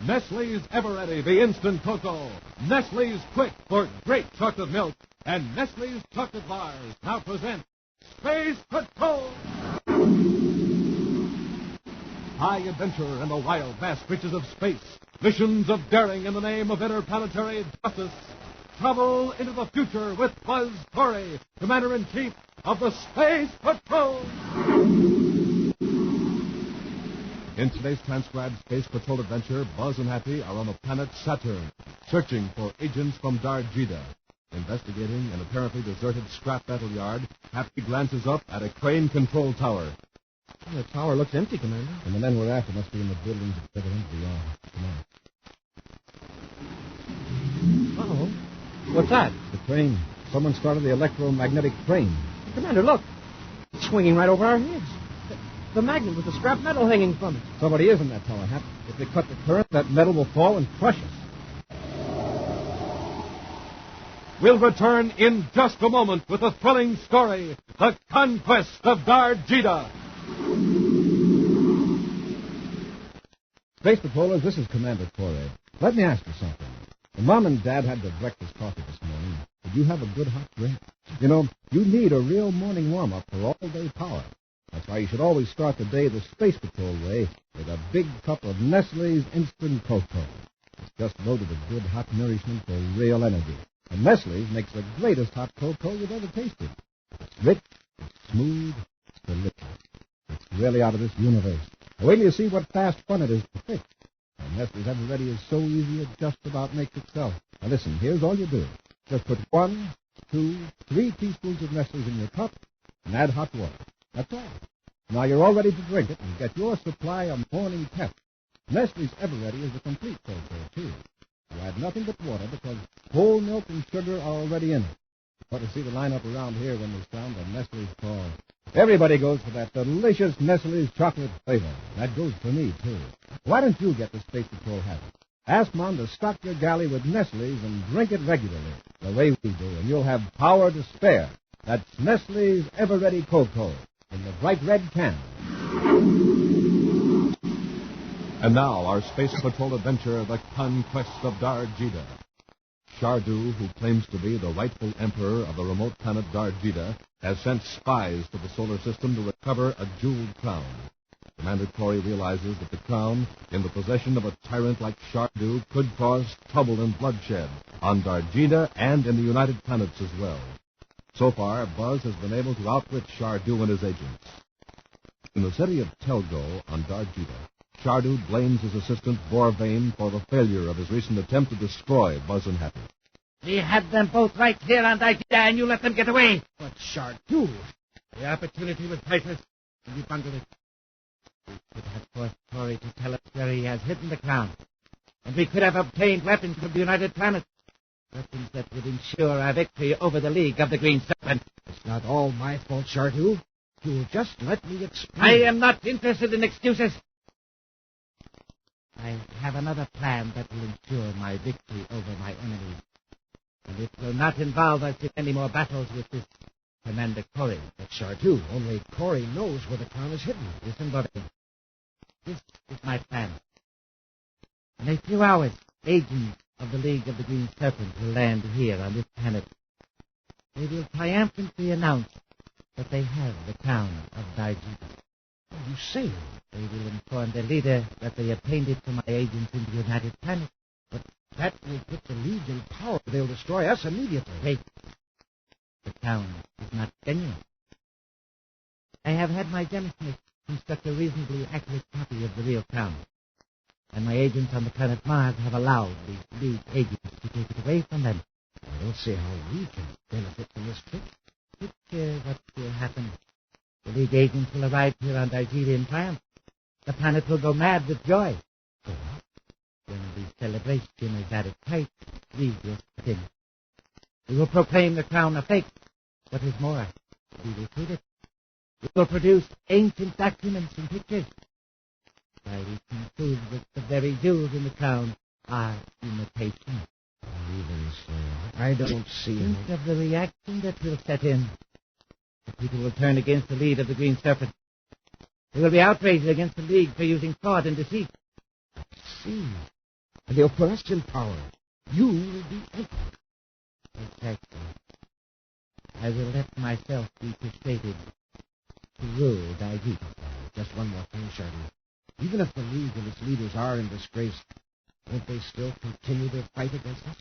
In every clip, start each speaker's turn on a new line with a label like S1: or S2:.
S1: Nestle's Ever-Ready, the instant cocoa. Nestle's Quick for great chocolate milk. And Nestle's chocolate bars now present Space Patrol! High adventure in the wild, vast reaches of space. Missions of daring in the name of interplanetary justice. Travel into the future with Buzz Corey, Commander-in-Chief of the Space Patrol. In today's transcribed Space Patrol adventure, Buzz and Happy are on the planet Saturn, searching for agents from Dargeeda. Investigating an apparently deserted scrap metal yard, Happy glances up at a crane control tower.
S2: The tower looks empty, Commander.
S3: And the men we're after must be in the buildings at the other end of the yard. Come on.
S2: Uh-oh. What's that?
S3: The crane. Someone started the electromagnetic crane.
S2: Commander, look. It's swinging right over our heads. The magnet with the scrap metal hanging from it.
S3: Somebody is in that tower, Hap. If they cut the current, that metal will fall and crush us.
S1: We'll return in just a moment with a thrilling story, The Conquest of Dargeeda.
S3: Space Patrollers, this is Commander Corey. Let me ask you something. When Mom and Dad had their breakfast coffee this morning, did you have a good hot drink? You know, you need a real morning warm-up for all-day power. That's why you should always start the day the Space Patrol way with a big cup of Nestle's Instant Cocoa. It's just loaded with good hot nourishment for real energy. And Nestle's makes the greatest hot cocoa you've ever tasted. It's rich, it's smooth, it's delicious. It's really out of this universe. Now, wait till you see what fast fun it is to fix. And Nestle's Ever-Ready is so easy it just about makes itself. Now listen, here's all you do. Just put 1, 2, 3 teaspoons of Nestle's in your cup and add hot water. That's all. Now you're all ready to drink it and get your supply of morning pep. Nestle's Ever-Ready is a complete cocoa, too. You add nothing but water because whole milk and sugar are already in it. You ought to see the lineup around here when they sound the Nestle's call. Everybody goes for that delicious Nestle's chocolate flavor. That goes for me, too. Why don't you get the Space Patrol habit? Ask Mom to stock your galley with Nestle's and drink it regularly, the way we do, and you'll have power to spare. That's Nestle's Ever-Ready Cocoa in the bright red can.
S1: And now, our Space Patrol adventure, The Conquest of Dargeeda. Shardu, who claims to be the rightful emperor of the remote planet Dargeeda, has sent spies to the solar system to recover a jeweled crown. Commander Corey realizes that the crown, in the possession of a tyrant like Shardu, could cause trouble and bloodshed on Dargeeda and in the United Planets as well. So far, Buzz has been able to outwit Shardu and his agents. In the city of Telgo on Dargeeda, Shardu blames his assistant, Vorvane, for the failure of his recent attempt to destroy Buzz and Happy.
S4: We had them both right here on Dargeeda, and you let them get away.
S2: But Shardu.
S4: The opportunity was priceless, and we bungled it. We could have forced Corey to tell us where he has hidden the crown, and we could have obtained weapons from the United Planets. Weapons that would ensure our victory over the League of the Green Serpent.
S2: It's not all my fault, Shardu. You'll just let me explain.
S4: I am not interested in excuses. I have another plan that will ensure my victory over my enemies. And it will not involve us in any more battles with this Commander Corey.
S2: But Shardu, only Corey knows where the crown is hidden.
S4: Listen, buddy. This is my plan. In a few hours, agents of the League of the Green Serpent will land here on this planet. They will triumphantly announce that they have the crown of Dargeeda.
S2: You say?
S4: They will inform their leader that they obtained it from my agents in the United Planets.
S2: But that will put the League in power. They'll destroy us immediately.
S4: Wait. The crown is not genuine. I have had my gemsmith construct a reasonably accurate copy of the real crown. And my agents on the planet Mars have allowed the League agents to take it away from them.
S2: I don't see how we can benefit from this trick.
S4: Picture what will happen. The League agents will arrive here on Dargeeda in triumph. The planet will go mad with joy.
S2: Go on.
S4: When the celebration is at its height, we will step in. We will proclaim the crown a fake. What is more, we will prove it. We will produce ancient documents and pictures. Why, we can prove that the very jewels in the crown are imitation.
S2: Even so, I don't see
S4: Think
S2: any.
S4: of the reaction that will set in. The people will turn against the lead of the Green Serpent. They will be outraged against the League for using fraud and deceit.
S2: See,
S3: and they'll put us in power. You will be emperor.
S4: Exactly. I will let myself be persuaded to rule Dargeeda.
S3: Just one more thing, Shardy. Even if the League and its leaders are in disgrace, won't they still continue their fight against us?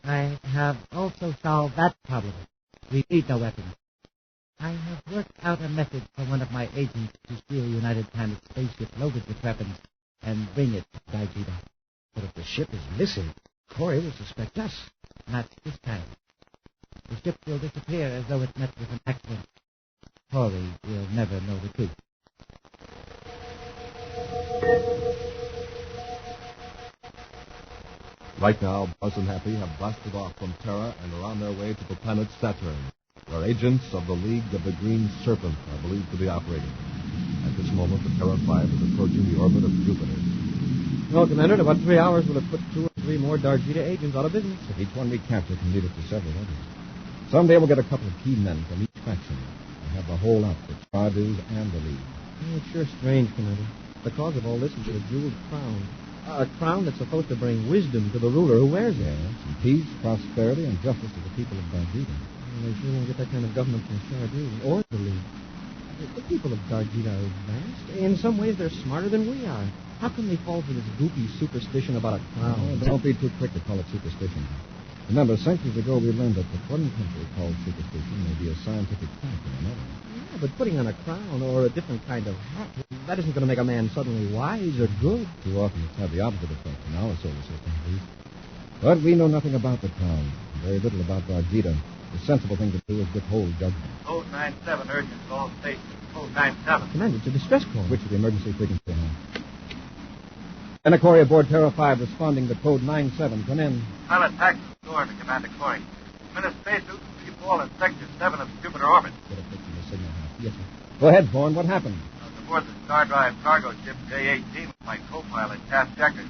S4: I have also solved that problem. We need no weapons. I have worked out a method for one of my agents to steal United Planet spaceship loaded with weapons and bring it to Dargeeda.
S3: But if the ship is missing, Corey will suspect us.
S4: Not this time. The ship will disappear as though it met with an accident. Corey will never know the truth.
S1: Right now, Buzz and Happy have blasted off from Terra and are on their way to the planet Saturn, where agents of the League of the Green Serpent are believed to be operating. At this moment, the Terra 5 is approaching the orbit of Jupiter.
S2: Well, Commander, in about 3 hours, we'll have put 2 or 3 more Dargeeda agents out of business.
S3: If each one we capture can lead us to several others. Someday we'll get a couple of key men from each faction and have the whole outfit, Stardews and the League.
S2: It's sure strange, Commander. The cause of all this is a jeweled crown. A crown that's supposed to bring wisdom to the ruler who wears it.
S3: Yes, and peace, prosperity, and justice to the people of Dargeeda.
S2: Well, they sure won't get that kind of government from Shardu or the League. The people of Dargeeda are advanced. In some ways, they're smarter than we are. How can they fall for this goofy superstition about a crown?
S3: Oh, don't be too quick to call it superstition. Remember, centuries ago we learned that what one country called superstition may be a scientific fact in another.
S2: Yeah, but putting on a crown or a different kind of hat, that isn't going to make a man suddenly wise or good.
S3: Too often it's had the opposite effect in our solar system, at least. But we know nothing about the crown, very little about Dargeeda. The sensible thing to do is withhold judgment.
S5: Code 97, urgent to all stations. Code 97.
S2: Commander, it's a distress call.
S3: Switch to the emergency frequency now. Enquiry aboard Terra 5 responding to code 97. Come in.
S5: Pilot taxi door to Commander Corey. I'm in a spacesuit, free fall in Sector 7 of Jupiter orbit.
S3: Get a picture of the signal now. Yes, sir. Go ahead, Vaughn. What happened?
S5: I was aboard the Star Drive cargo ship J-18 with my co-pilot, Task Checkers.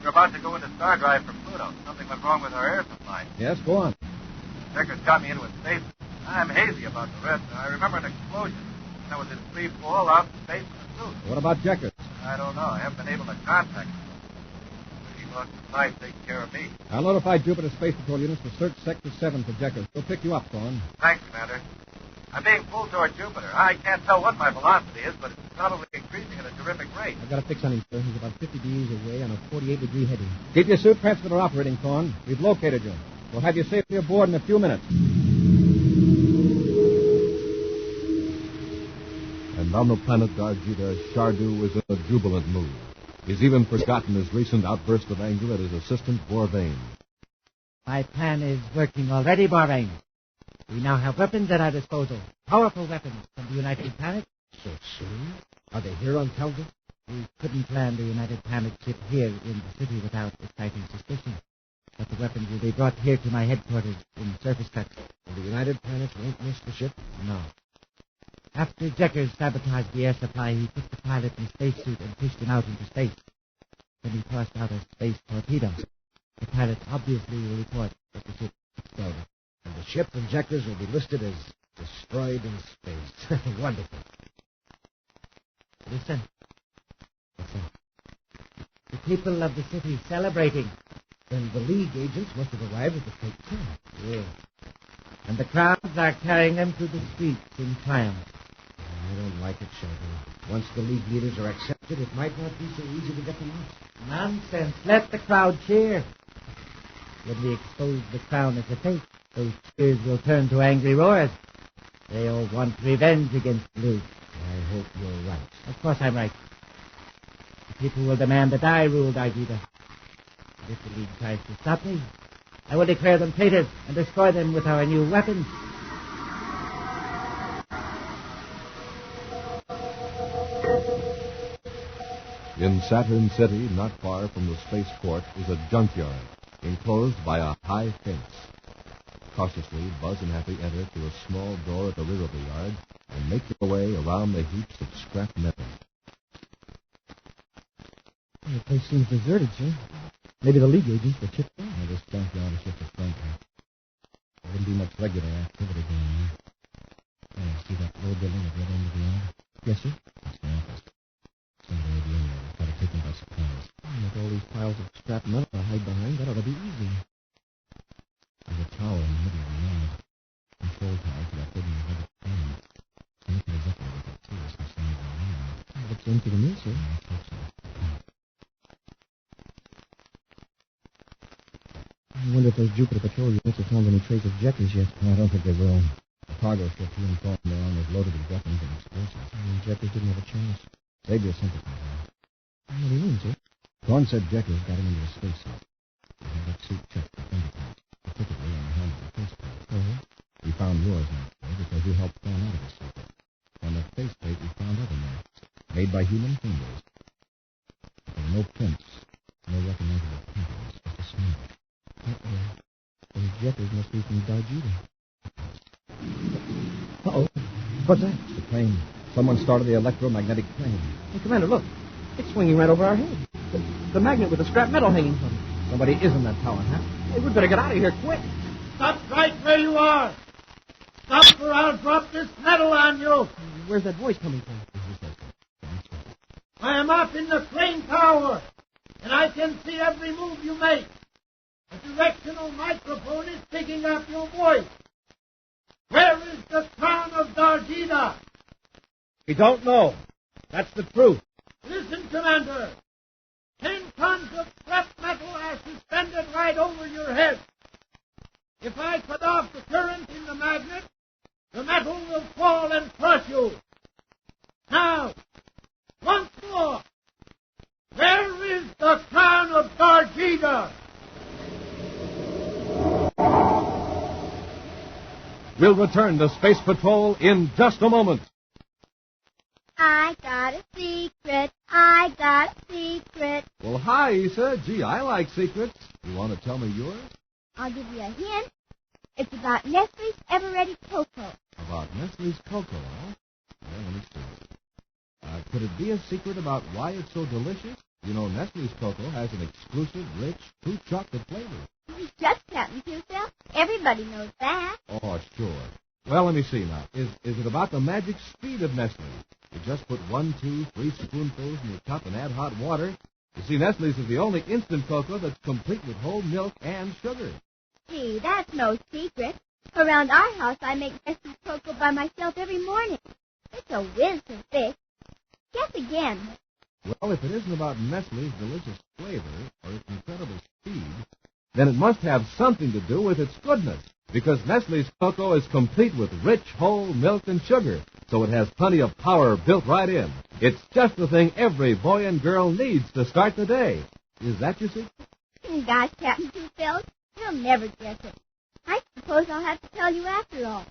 S5: We're about to go into Star Drive for Pluto. Something went wrong with our air supply.
S3: Yes, go on.
S5: Checkers got me into a space. I'm hazy about the rest. I remember an explosion. And I was in free fall out in space in a suit.
S3: What about Jeckers?
S5: I don't know. I haven't been able to contact him. He lost the flight taking care of me.
S3: I'll notify Jupiter Space Patrol units to search Sector 7 for Jeckers. We'll pick you up, Vaughn.
S5: Thanks, Commander. I'm being pulled toward Jupiter. I can't tell what my velocity is, but it's probably increasing at a terrific rate.
S2: I've got a fix on him, sir. He's about 50 degrees away on a 48-degree heading.
S3: Keep your suit transmitter operating, Vaughn. We've located you. We'll have you safely aboard in a few minutes.
S1: And on the planet Dargeeda, Shardu is in a jubilant mood. He's even forgotten his recent outburst of anger at his assistant, Borvain.
S4: My plan is working already, Borvain. We now have weapons at our disposal. Powerful weapons from the United Planet.
S3: So soon? Are they here on Talga?
S4: We couldn't land the United Planet ship here in the city without exciting suspicion. But the weapons will be brought here to my headquarters in surface cuts.
S3: And the United Planets won't miss the ship?
S4: No. After Jeckers sabotaged the air supply, he put the pilot in a spacesuit and pushed him out into space. Then he tossed out a space torpedo. The pilot obviously will report that the ship exploded.
S3: And the ship and Jeckers will be listed as destroyed in space. Wonderful.
S4: Listen. Listen. The people of the city celebrating.
S3: Then the League agents must have arrived at the fake town.
S4: Yes. And the crowds are carrying them through the streets in triumph.
S3: I don't like it, Sheldon. Once the League leaders are accepted, it might not be so easy to get them out.
S4: Nonsense. Let the crowd cheer. When we expose the crown as a fake, those cheers will turn to angry roars. They all want revenge against Luke.
S3: I hope you're right.
S4: Of course I'm right. The people will demand that I rule Dargeeda. And if the League tries to stop me, I will declare them traitors and destroy them with our new weapons.
S1: In Saturn City, not far from the spaceport, is a junkyard, enclosed by a high fence. Cautiously, Buzz and Happy enter through a small door at the rear of the yard and make their way around the heaps of scrap metal.
S2: The place seems deserted, sir. Maybe the League agents were chipped off.
S3: This junkyard is just a front end. There wouldn't be much regular activity going on. Oh, see that low building at the other end of the yard?
S2: Yes, sir.
S3: That's the office. Somebody will be in there. We'll try to take them by surprise.
S2: With all these piles of scrap metal to hide behind. That ought to be easy.
S3: There's a tower in the middle of the yard. Control towers that are hidden in the plane. Look at his up there with it, too. Some signs of alarm.
S2: It looks empty to me, sir.
S3: Yeah, I thought so.
S2: I wonder if those Jupiter patrol units have found any trace of Jekkies yet.
S3: I don't think they will. The cargo ship he informed me on was loaded with weapons and explosives.
S2: Jekkies didn't have a chance.
S3: They'd be a sympathizer.
S2: What do you mean, sir?
S3: Thorne said Jekkies got him into the spacesuit. He had that suit checked for fingerprints, particularly on the handle of the faceplate.
S2: Uh-huh.
S3: We found yours out there because you helped Thorne out of his secret. On the faceplate, we found other marks, made by human fingers. But there were no prints, no recognizable patterns, just a smell.
S2: Those Jekkies must be from Dargeeda.
S3: Uh-oh. What's that? It's the plane. Someone started the electromagnetic plane.
S2: Hey, Commander, look. It's swinging right over our heads. The magnet with the scrap metal hanging from it.
S3: Somebody is in that tower, huh?
S2: Hey, we'd better get out of here quick.
S6: Stop right where you are. Stop or I'll drop this metal on you.
S2: Where's that voice coming from?
S6: I am up in the crane tower, and I can see every move you make. A directional microphone is picking up your voice. Where is the crown of Dargeeda?
S3: We don't know. That's the truth.
S6: Listen, Commander. 10 tons of scrap metal are suspended right over your head. If I cut off the current in the magnet, the metal will fall and crush you. Now, once more, where is the crown of Dargeeda?
S1: We'll return to Space Patrol in just a moment.
S7: I got a secret. I got a secret.
S1: Well, hi, Issa. Gee, I like secrets. You want to tell me yours?
S7: I'll give you a hint. It's about Nestle's Ever-Ready Cocoa.
S1: About Nestle's cocoa, huh? Well, let me see. Could it be a secret about why it's so delicious? You know, Nestle's cocoa has an exclusive, rich, true chocolate flavor.
S7: Just Captain Himself. Everybody knows that.
S1: Oh, sure. Well, let me see now. Is it about the magic speed of Nestle? You just put 1, 2, 3 spoonfuls in your cup and add hot water. You see, Nestle's is the only instant cocoa that's complete with whole milk and sugar.
S7: Gee, that's no secret. Around our house, I make Nestle's cocoa by myself every morning. It's a whiz to fix. Guess again.
S1: Well, if it isn't about Nestle's delicious flavor or its incredible speed, then it must have something to do with its goodness. Because Nestle's cocoa is complete with rich, whole milk and sugar, so it has plenty of power built right in. It's just the thing every boy and girl needs to start the day. Is that your secret?
S7: Gosh, Captain Two-Fells, you'll never guess it. I suppose I'll have to tell you after all.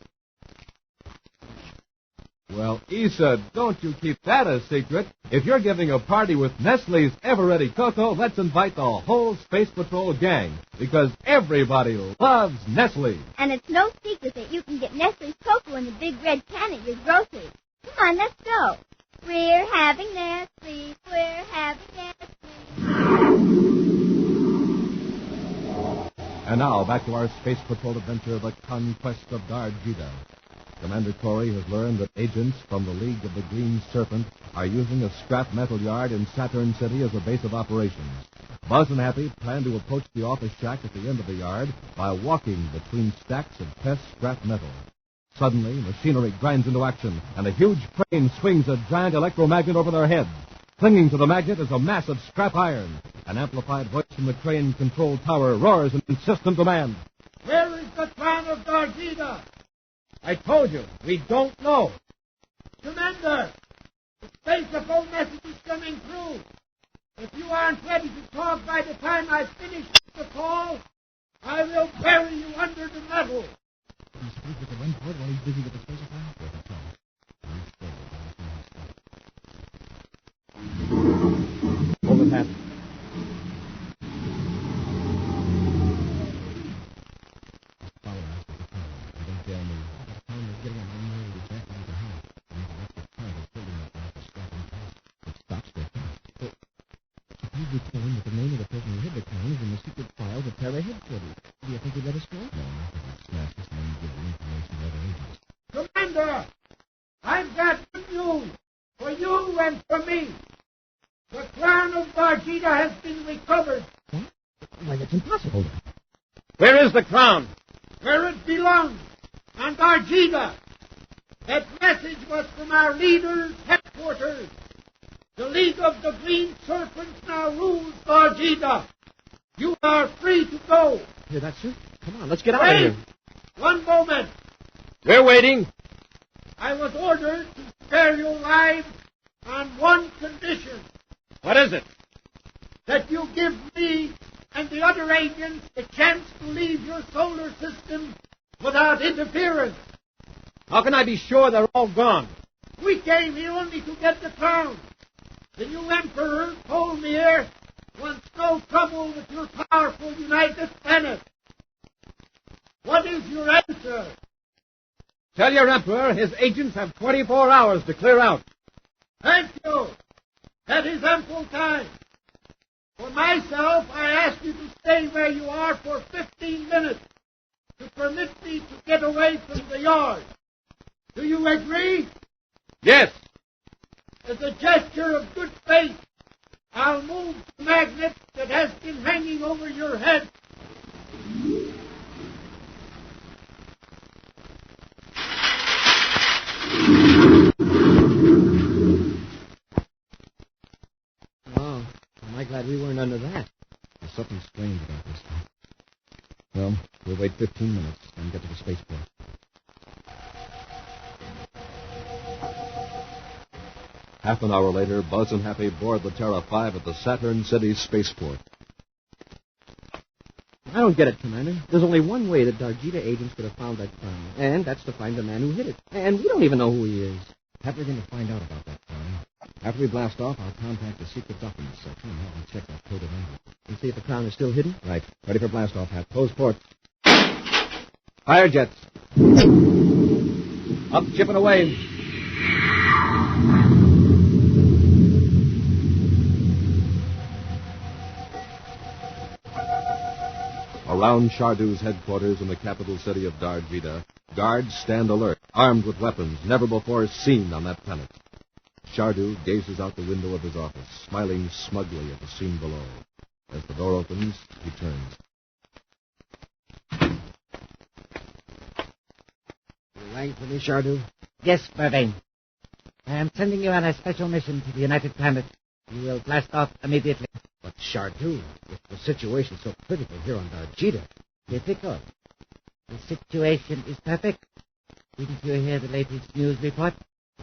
S1: Well, Issa, don't you keep that a secret. If you're giving a party with Nestle's Ever-Ready Cocoa, let's invite the whole Space Patrol gang, because everybody loves Nestle.
S7: And it's no secret that you can get Nestle's cocoa in the big red can at your grocery. Come on, let's go. We're having Nestle. We're having Nestle.
S1: And now, back to our Space Patrol adventure, the Conquest of Dargeeda. Commander Corey has learned that agents from the League of the Green Serpent are using a scrap metal yard in Saturn City as a base of operations. Buzz and Happy plan to approach the office shack at the end of the yard by walking between stacks of pressed scrap metal. Suddenly, machinery grinds into action, and a huge crane swings a giant electromagnet over their heads. Clinging to the magnet is a mass of scrap iron. An amplified voice from the crane control tower roars an insistent demand.
S6: Where is the crown of Dargeeda?
S3: I told you, we don't know.
S6: Commander, the Space Patrol message is coming through. If you aren't ready to talk by the time I finish the call, I will bury you under the metal.
S3: Can you speak with the wind board while he's busy with the space airplane? Yes, I can. Hold it, Happy.
S2: We tell him that the name of the person who hid the crown is in the secret files at Terra headquarters. Do you think he'd let us go?
S3: No, I think he'd smash this name and give the information to other agents.
S6: Commander, I've got good news for you and for me. The crown of Dargeeda has been recovered.
S2: What? Why, that's impossible.
S6: Where is the crown? Where it belongs, on Dargeeda. That message was from our leader's headquarters. The League of the Green Serpents now rules Dargeeda. You are free to go.
S2: Hear that, sir? Come on, let's get out of here.
S6: One moment.
S3: We're waiting.
S6: I was ordered to spare your lives on one condition.
S3: What is it?
S6: That you give me and the other agents a chance to leave your solar system without interference.
S3: How can I be sure they're all gone?
S6: We came here only to get the crown. The new emperor, Tolmir, wants no trouble with your powerful United Planet. What is your answer?
S3: Tell your emperor his agents have 24 hours to clear out.
S6: Thank you. That is ample time. For myself, I ask you to stay where you are for 15 minutes to permit me to get away from the yard. Do you agree?
S3: Yes.
S6: As a gesture of good faith, I'll move the magnet that has been hanging over your head.
S2: Oh, am I glad we weren't under that.
S3: There's something strange about this thing. Well, we'll wait 15 minutes and get to the spaceport.
S1: Half an hour later, Buzz and Happy board the Terra 5 at the Saturn City spaceport.
S2: I don't get it, Commander. There's only one way that Dargeeda agents could have found that crown, and that's to find the man who hid it. And we don't even know who he is.
S3: We're going to find out about that crown. After we blast off, I'll contact the secret documents section and have them check that coded envelope.
S2: And see if the crown is still hidden?
S3: Right. Ready for blast off, Hat. Close ports. Fire jets. Up, chipping away.
S1: Around Shardu's headquarters in the capital city of Dargeeda, guards stand alert, armed with weapons never before seen on that planet. Shardu gazes out the window of his office, smiling smugly at the scene below. As the door opens, he turns.
S2: You rang for me, Shardu?
S4: Yes, Burbain. I am sending you on a special mission to the United Planet. You will blast off immediately.
S2: But, Shardu, if the situation's so critical here on Dargeeda...
S4: Difficult. The situation is perfect. Didn't you hear the latest news report?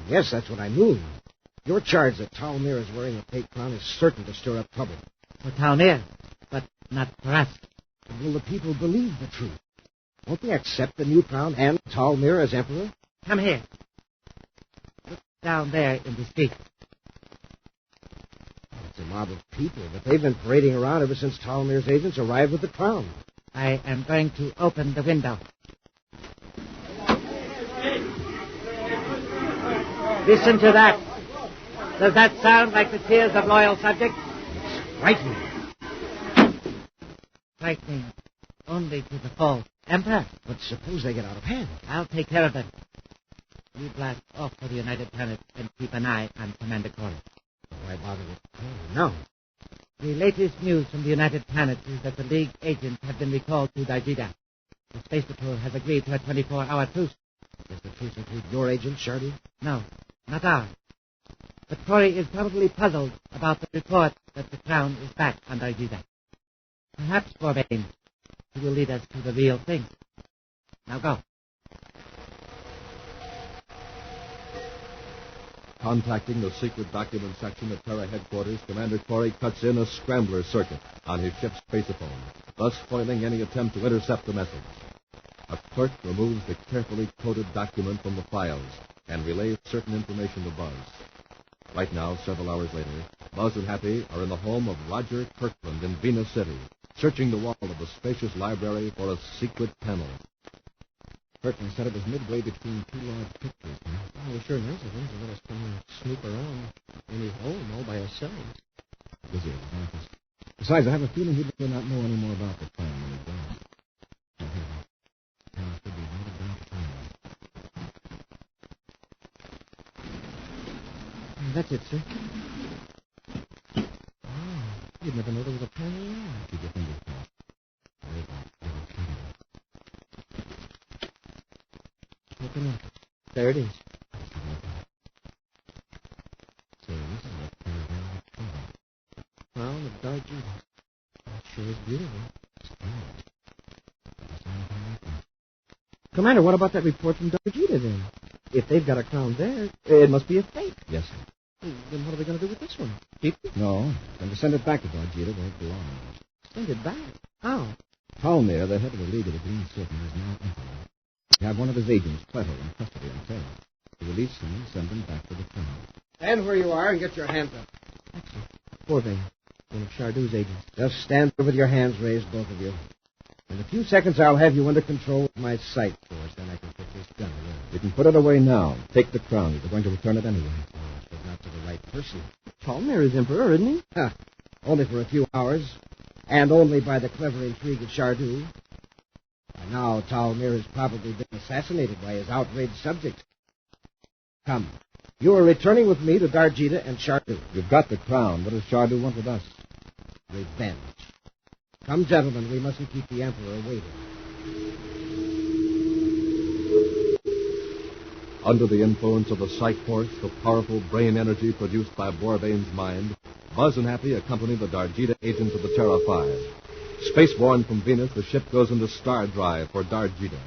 S2: Yes, that's what I mean. Your charge that Talmir is wearing a fake crown is certain to stir up trouble.
S4: For Talmir, but not for us.
S2: And will the people believe the truth? Won't they accept the new crown and Talmir as emperor?
S4: Come here. Look down there in the street.
S2: It's a mob of people, but they've been parading around ever since Talmir's agents arrived with the crown.
S4: I am going to open the window. Listen to that. Does that sound like the cheers of loyal subjects?
S2: It's frightening.
S4: Frightening only to the false emperor.
S2: But suppose they get out of hand.
S4: I'll take care of them. You blast off for the United Planet and keep an eye on Commander Corey.
S2: Why bother with Corey? No.
S4: The latest news from the United Planet is that the League agents have been recalled to Dargeeda. The Space Patrol has agreed to a 24-hour truce.
S2: Does the truce include your agent, Shardu?
S4: No, not ours. But Corey is probably puzzled about the report that the crown is back on Dargeeda. Perhaps, Corbain, he will lead us to the real thing. Now go.
S1: Contacting the secret document section at Terra headquarters, Commander Corey cuts in a scrambler circuit on his ship's spaceophone, thus foiling any attempt to intercept the message. A clerk removes the carefully coded document from the files and relays certain information to Buzz. Right now, several hours later, Buzz and Happy are in the home of Roger Kirkland in Venus City, searching the wall of the spacious library for a secret panel.
S3: Kirkland said it was midway between two large pictures.
S2: Oh, it was sure nice of him to let us come and snoop around in his home all by ourselves.
S3: Busy at his office. Besides, I have a feeling he may not know any more about the plan than he does. Oh, here we go. Now, it could be right about time.
S2: That's it, sir. Oh, you'd never know there was a panel there.
S3: Keep your fingers crossed.
S2: looking at it. There it is.
S3: Say, this is a caravan of trouble.
S2: Crown of Dargeeda. That sure is beautiful. Commander, what about that report from Dargeeda, then? If they've got a crown there, it must be a fake.
S3: Yes, sir.
S2: Then what are they going to do with this one? Keep it?
S3: No, going to send it back to Dargeeda where it belongs.
S2: Send it back? How?
S3: Talmir, the head of the League of the Green Serpent, is now emperor. We have one of his agents, Cleto, in custody until to release him and send him back to the crown.
S8: Stand where you are and get your hands up.
S2: Corvain, one of Chardou's agents.
S8: Just stand there with your hands raised, both of you. In a few seconds, I'll have you under control with my sight force. Then I can put this gun away.
S3: You can put it away now. Take the crown. You're going to return it anyway.
S8: Oh, but not to the right person.
S2: Talmir is emperor, isn't he?
S8: Huh. Only for a few hours, and only by the clever intrigue of Chardou. By now, Talmir has probably been assassinated by his outraged subjects. Come. You are returning with me to Dargeeda and Chardou.
S3: You've got the crown. What does Chardou want with us?
S8: Revenge. Come, gentlemen, we mustn't keep the Emperor waiting.
S1: Under the influence of the psych force, the powerful brain energy produced by Borvain's mind, Buzz and Happy accompany the Dargeeda agents of the Terra 5. Spaceborne from Venus, the ship goes into star drive for Dargeeda.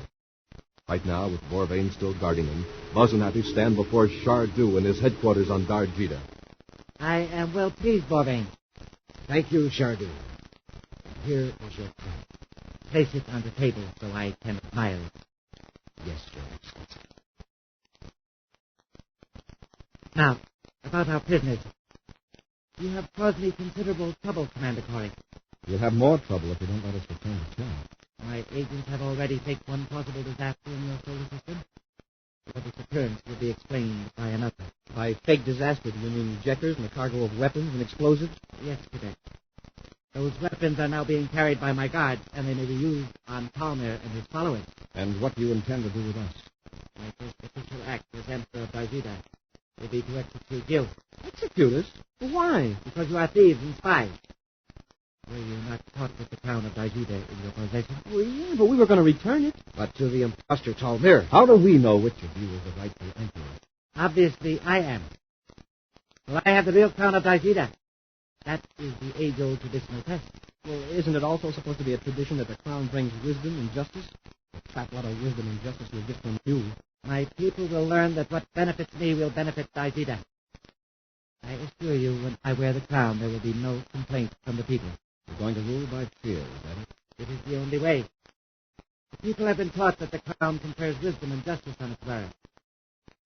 S1: Right now, with Borvain still guarding him, Buzz and Happy stand before Chardou in his headquarters on Dargeeda.
S4: I am well pleased, Borvain.
S8: Thank you, Chardou. Here is your crown.
S4: Place it on the table so I can admire it.
S8: Yes, Your Excellency.
S4: Now, about our prisoners. You have caused me considerable trouble, Commander Corey.
S3: You'll have more trouble if you don't let us return the crown.
S4: My agents have already faked one possible disaster in your solar system. But its occurrence will be explained by another.
S2: By fake disaster, do you mean injectors and a cargo of weapons and explosives?
S4: Yes, Cadet. Those weapons are now being carried by my guards, and they may be used on Talmir and his followers.
S3: And what do you intend to do with us?
S4: My first official act as Emperor of Dargeeda will be to execute you.
S2: Execute us? Why?
S4: Because you are thieves and spies. Were you not caught with the crown of Dargeeda in your possession?
S2: Well, yeah, but we were going to return it.
S8: But to the impostor Talmir.
S3: How do we know which of you is the rightful emperor?
S4: Obviously, I am. Well, I have the real crown of Dargeeda. That is the age-old traditional test.
S2: Well, isn't it also supposed to be a tradition that the crown brings wisdom and justice? A fat lot of wisdom and justice will get from you.
S4: My people will learn that what benefits me will benefit Dargeeda. I assure you, when I wear the crown, there will be no complaint from the people.
S3: You're going to rule by fear, is that it?
S4: It is the only way. The people have been taught that the crown confers wisdom and justice on its wearer.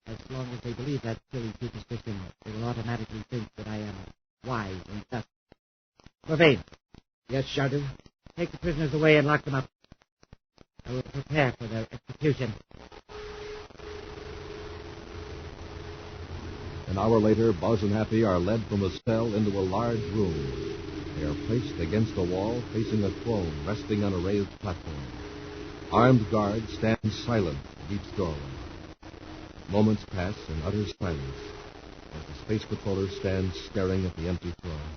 S4: As long as they believe that silly superstition, they will automatically think that I am wise and just. Corvain,
S8: Yes, Chardou?
S4: take the prisoners away and lock them up. I will prepare for their execution.
S1: An hour later, Buzz and Happy are led from a cell into a large room. They are placed against a wall facing a throne resting on a raised platform. Armed guards stand silent at each doorway. Moments pass in utter silence as the space patroller stands staring at the empty throne.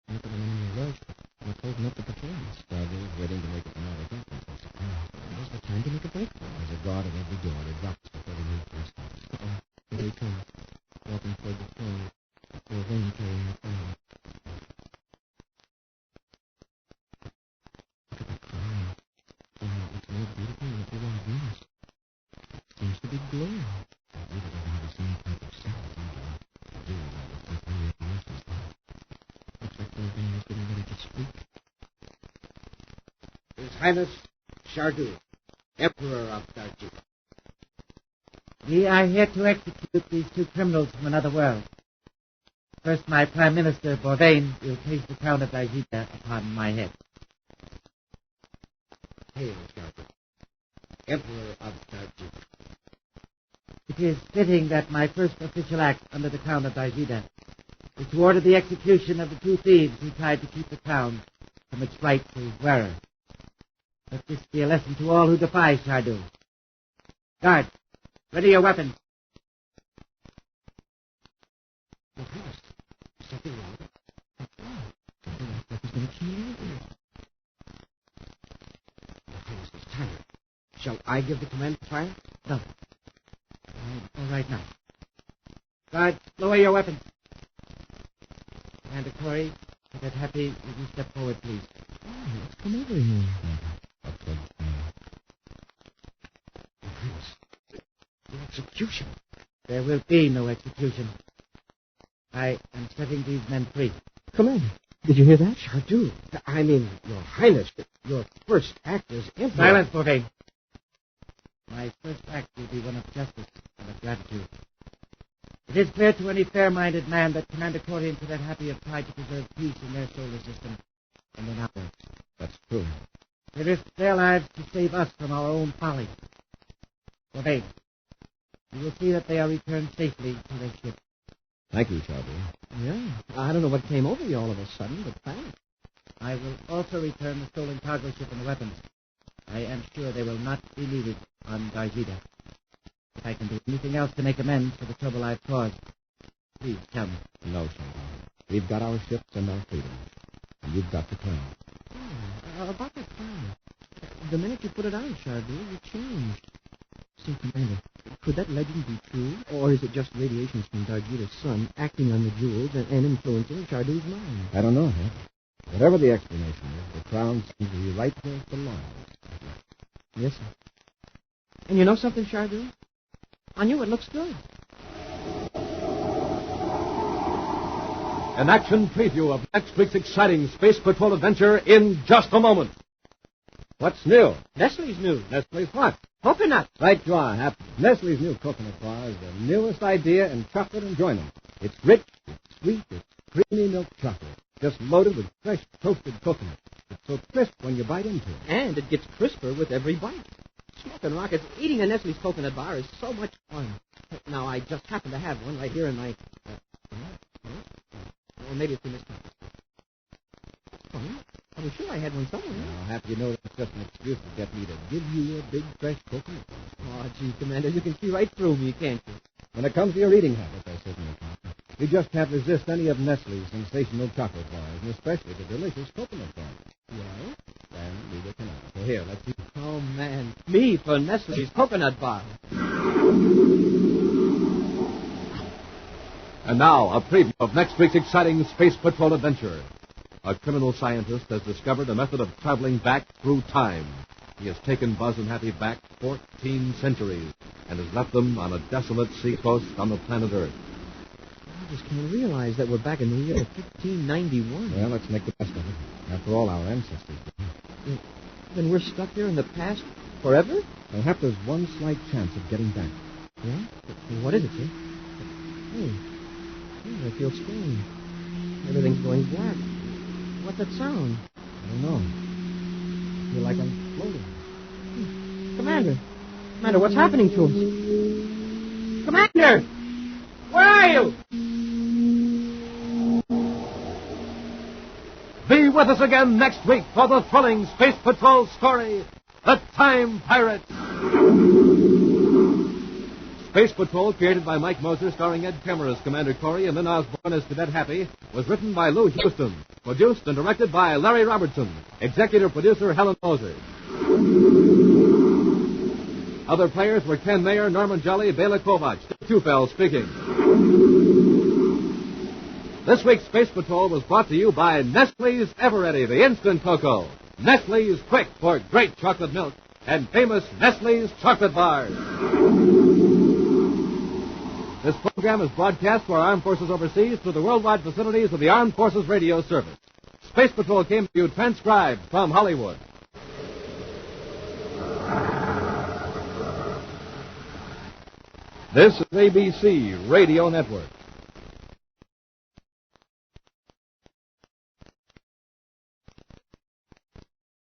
S2: Not that I'm in any rush, but we're holding up the patrols.
S3: Chardou is waiting to make it another jump until surprise.
S2: Now's the time to make a break.
S3: There's a guard at every door. They drops before they move their steps.
S2: Here he comes, walking toward the throne. Corvain carrying the crown. Look at the crown. Wow, it's more beautiful than if you were on Venus. It seems to be glowing.
S3: We don't have the same type of stuff as you do. Do that with the three voices.
S2: Looks like Corvain is getting ready to speak.
S8: His Highness Chardou, Emperor of Dargeeda.
S4: We are here to execute these two criminals from another world. First, my Prime Minister, Borvain, will place the crown of Dargeeda upon my head.
S8: Hail, Chardou, Emperor of Dargeeda.
S4: It is fitting that my first official act under the crown of Dargeeda is to order the execution of the two thieves who tried to keep the crown from its rightful wearer. Let this be a lesson to all who defy Chardou. Guards, ready your weapons.
S2: Your Highness, something wrong? What's wrong? Something like that is going to kill you.
S8: Your Highness is tired. Shall I give the command to fire?
S4: No. All right now. Guards, lower your weapons. Commander Corey, Cadet Happy, will you step forward, please?
S2: Oh, let's come over here.
S8: The execution.
S4: There will be no execution. I am setting these men free.
S2: Commander, did you hear that?
S8: Chardu. I mean, Your Highness, your first act as Emperor.
S4: Silence, Bourdain. My first act will be one of justice and of gratitude. It is clear to any fair-minded man that Commander Corey and Cadet Happy have tried to preserve peace in their solar system and in ours.
S3: That's true.
S4: They risked their lives to save us from our own folly. Bourdain, you will see that they are returned safely to their ship.
S3: Thank you, Charlie.
S2: Yeah. I don't know what came over you all of a sudden, but thanks.
S4: I will also return the stolen cargo ship and the weapons. I am sure they will not be needed on Dargeeda. If I can do anything else to make amends for the trouble I've caused, please tell me.
S3: No, Charlie. We've got our ships and our freedom. And you've got the crown.
S2: Oh, about that fire. The minute you put it on, Chardu, you changed. Say, Commander, could that legend be true? Or is it just radiations from Dargeeda's sun acting on the jewels and influencing Chardu's mind?
S3: I don't know, Hank. Whatever the explanation is, the crown seems to be right where it belongs.
S2: Yes, sir. And you know something, Chardu? On you it looks good.
S1: An action preview of next week's exciting Space Patrol adventure in just a moment.
S3: What's new?
S2: Nestle's new.
S3: Nestle's what?
S2: Coconut.
S3: Right you are, Hap. Nestle's new coconut bar is the newest idea in chocolate enjoyment. It's rich, it's sweet, it's creamy milk chocolate. Just loaded with fresh toasted coconut. It's so crisp when you bite into it.
S2: And it gets crisper with every bite. Smoking rockets, eating a Nestle's coconut bar is so much fun. Now, I just happen to have one right here in my... or maybe it's in this pocket. I was sure I had one somewhere.
S3: Now, Hap, you know that's just an excuse to get me to give you a big fresh coconut bar.
S2: Oh, gee, Commander, you can see right through me, can't you?
S3: When it comes to your eating habits, I certainly can. You just can't resist any of Nestle's sensational chocolate bars, and especially the delicious coconut bars.
S2: Well?
S3: And neither can I. So here, let's see.
S2: Oh, man. Me for Nestle's coconut bar.
S1: And now, a preview of next week's exciting Space Patrol adventure. A criminal scientist has discovered a method of traveling back through time. He has taken Buzz and Happy back 14 centuries and has left them on a desolate seacoast on the planet Earth.
S2: I just can't realize that we're back in the year 1591.
S3: Well, let's make the best of it. After all, our ancestors did.
S2: Then we're stuck here in the past forever?
S3: Well, Hap, there's one slight chance of getting back.
S2: Yeah? But what is it, sir? Hey, I feel strange. Everything's going black. What's that sound?
S3: I don't know. I feel like I'm floating.
S2: Commander, what's happening to us?
S6: Commander! Where are you?
S1: Be with us again next week for the thrilling Space Patrol story, The Time Pirates. Space Patrol, created by Mike Moser, starring Ed Kemmer as Commander Corey and Lynn Osborne as Cadet Happy, was written by Lou Houston, produced and directed by Larry Robertson, executive producer Helen Moser. Other players were Ken Mayer, Norman Jolly, Bela Kovac, Steve Tufel speaking. This week's Space Patrol was brought to you by Nestle's Eveready, the instant cocoa, Nestle's Quick for great chocolate milk, and famous Nestle's chocolate bars. This program is broadcast to our armed forces overseas through the worldwide facilities of the Armed Forces Radio Service. Space Patrol came to you transcribed from Hollywood. This is ABC Radio Network.